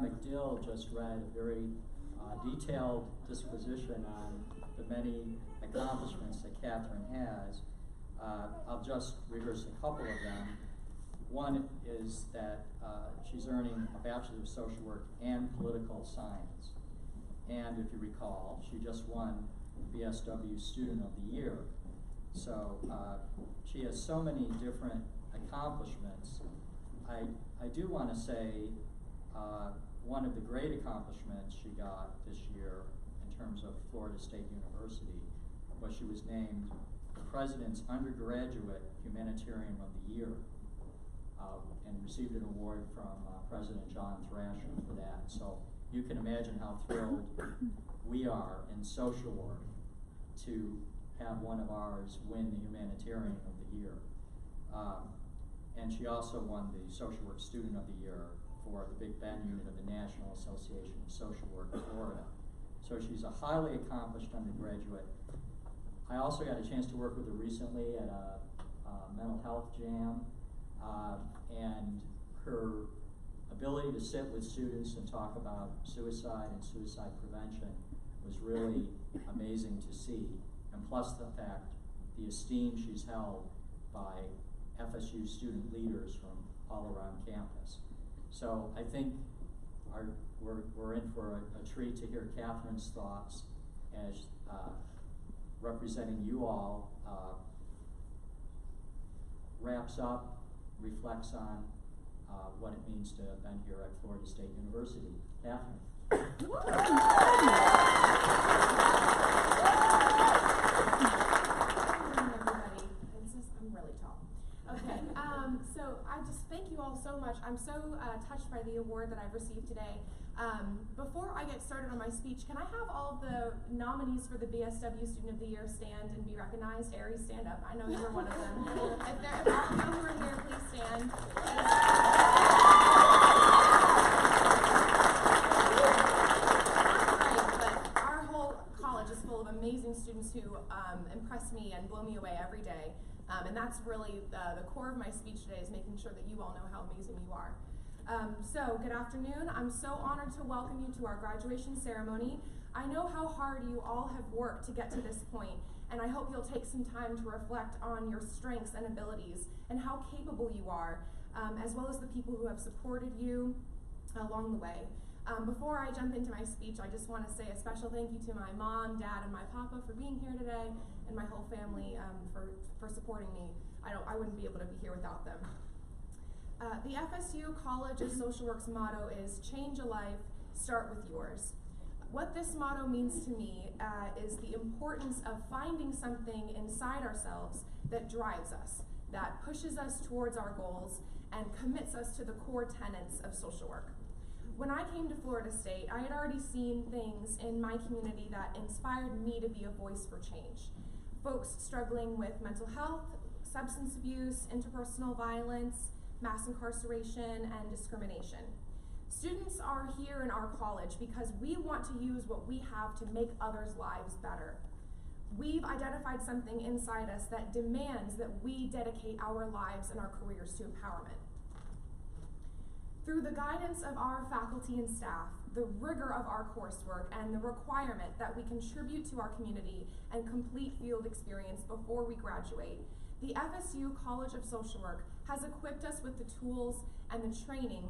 McDill just read a very detailed disquisition on the many accomplishments that Kathryn has. I'll just rehearse a couple of them. One is that she's earning a Bachelor of Social Work and Political Science. And if you recall, she just won BSW Student of the Year. So she has so many different accomplishments. I do want to say one of the great accomplishments she got this year in terms of Florida State University was she was named the President's Undergraduate Humanitarian of the Year and received an award from President John Thrasher for that. So you can imagine how thrilled we are in social work to have one of ours win the Humanitarian of the Year. And she also won the Social Work Student of the Year for the Big Bend unit of the National Association of Social Work in Florida. So she's a highly accomplished undergraduate. I also got a chance to work with her recently at a mental health jam, and her ability to sit with students and talk about suicide and suicide prevention was really amazing to see. And plus the fact, the esteem she's held by FSU student leaders from all around campus. So I think we're in for a treat to hear Kathryn's thoughts as representing you all, wraps up, reflects on what it means to have been here at Florida State University. Kathryn. So I just thank you all so much. I'm so touched by the award that I've received today. Before I get started on my speech, can I have all of the nominees for the BSW Student of the Year stand and be recognized? Aries, stand up. I know you were one of them. If all of you who are here, please stand. But our whole college is full of amazing students who impress me and blow me away every day. And that's really the core of my speech today, is making sure that you all know how amazing you are. So, good afternoon. I'm so honored to welcome you to our graduation ceremony. I know how hard you all have worked to get to this point, and I hope you'll take some time to reflect on your strengths and abilities and how capable you are, as well as the people who have supported you along the way. Before I jump into my speech, I just want to say a special thank you to my mom, dad, and my papa for being here today, and my whole family for supporting me. I wouldn't be able to be here without them. The FSU College of Social Work's motto is "Change a life, start with yours." What this motto means to me is the importance of finding something inside ourselves that drives us, that pushes us towards our goals, and commits us to the core tenets of social work. When I came to Florida State, I had already seen things in my community that inspired me to be a voice for change. Folks struggling with mental health, substance abuse, interpersonal violence, mass incarceration, and discrimination. Students are here in our college because we want to use what we have to make others' lives better. We've identified something inside us that demands that we dedicate our lives and our careers to empowerment. Through the guidance of our faculty and staff, the rigor of our coursework, and the requirement that we contribute to our community and complete field experience before we graduate, the FSU College of Social Work has equipped us with the tools and the training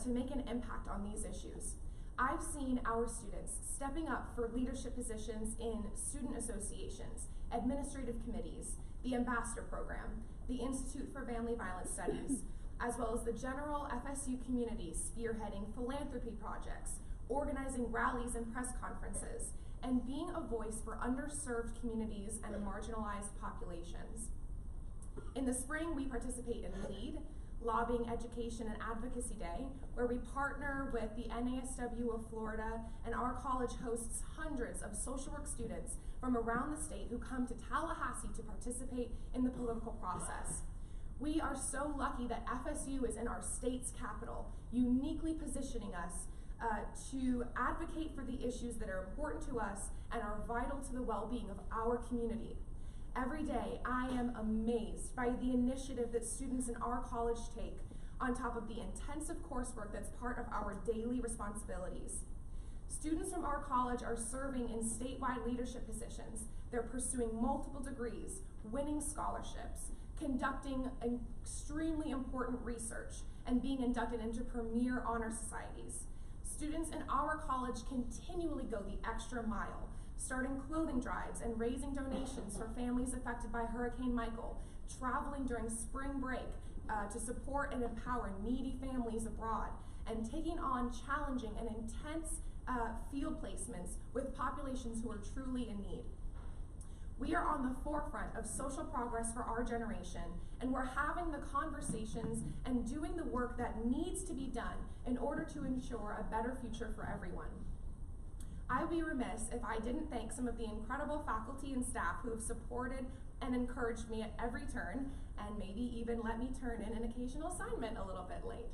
to make an impact on these issues. I've seen our students stepping up for leadership positions in student associations, administrative committees, the Ambassador Program, the Institute for Family Violence Studies, as well as the general FSU community spearheading philanthropy projects, organizing rallies and press conferences, and being a voice for underserved communities and marginalized populations. In the spring, we participate in LEAD, Lobbying, Education, and Advocacy Day, where we partner with the NASW of Florida, and our college hosts hundreds of social work students from around the state who come to Tallahassee to participate in the political process. We are so lucky that FSU is in our state's capital, uniquely positioning us to advocate for the issues that are important to us and are vital to the well-being of our community. Every day, I am amazed by the initiative that students in our college take on top of the intensive coursework that's part of our daily responsibilities. Students from our college are serving in statewide leadership positions. They're pursuing multiple degrees, winning scholarships, conducting extremely important research, and being inducted into premier honor societies. Students in our college continually go the extra mile, starting clothing drives and raising donations for families affected by Hurricane Michael, traveling during spring break to support and empower needy families abroad, and taking on challenging and intense field placements with populations who are truly in need. We are on the forefront of social progress for our generation, and we're having the conversations and doing the work that needs to be done in order to ensure a better future for everyone. I would be remiss if I didn't thank some of the incredible faculty and staff who have supported and encouraged me at every turn, and maybe even let me turn in an occasional assignment a little bit late.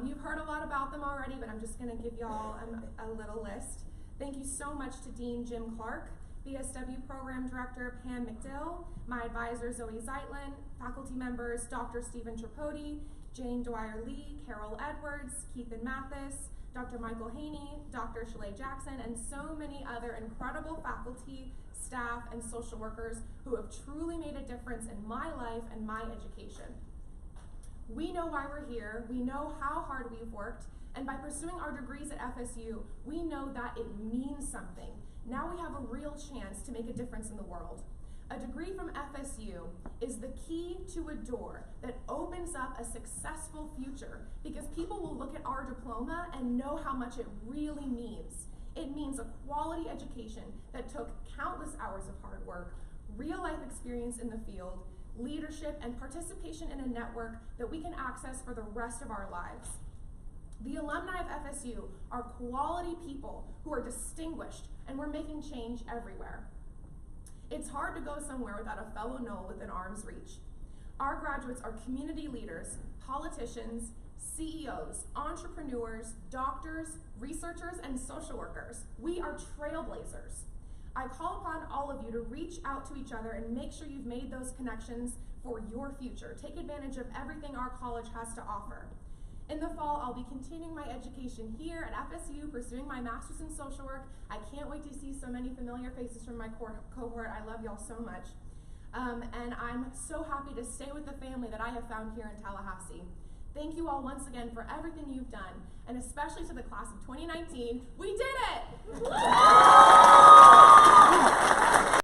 You've heard a lot about them already, but I'm just going to give y'all a little list. Thank you so much to Dean Jim Clark, BSW Program Director Pam McDill, my advisor Zoe Zeitlin, faculty members Dr. Stephen Tripodi, Jane Dwyer-Lee, Carol Edwards, Keithan Mathis, Dr. Michael Haney, Dr. Shalay Jackson, and so many other incredible faculty, staff, and social workers who have truly made a difference in my life and my education. We know why we're here, we know how hard we've worked, and by pursuing our degrees at FSU, we know that it means something. Now we have a real chance to make a difference in the world. A degree from FSU is the key to a door that opens up a successful future, because people will look at our diploma and know how much it really means. It means a quality education that took countless hours of hard work, real life experience in the field, leadership, and participation in a network that we can access for the rest of our lives. The alumni of FSU are quality people who are distinguished, and we're making change everywhere. It's hard to go somewhere without a fellow Knoll within arm's reach. Our graduates are community leaders, politicians, CEOs, entrepreneurs, doctors, researchers, and social workers. We are trailblazers. I call upon all of you to reach out to each other and make sure you've made those connections for your future. Take advantage of everything our college has to offer. In the fall, I'll be continuing my education here at FSU, pursuing my master's in social work. I can't wait to see so many familiar faces from my cohort. I love y'all so much. And I'm so happy to stay with the family that I have found here in Tallahassee. Thank you all once again for everything you've done, and especially to the class of 2019. We did it!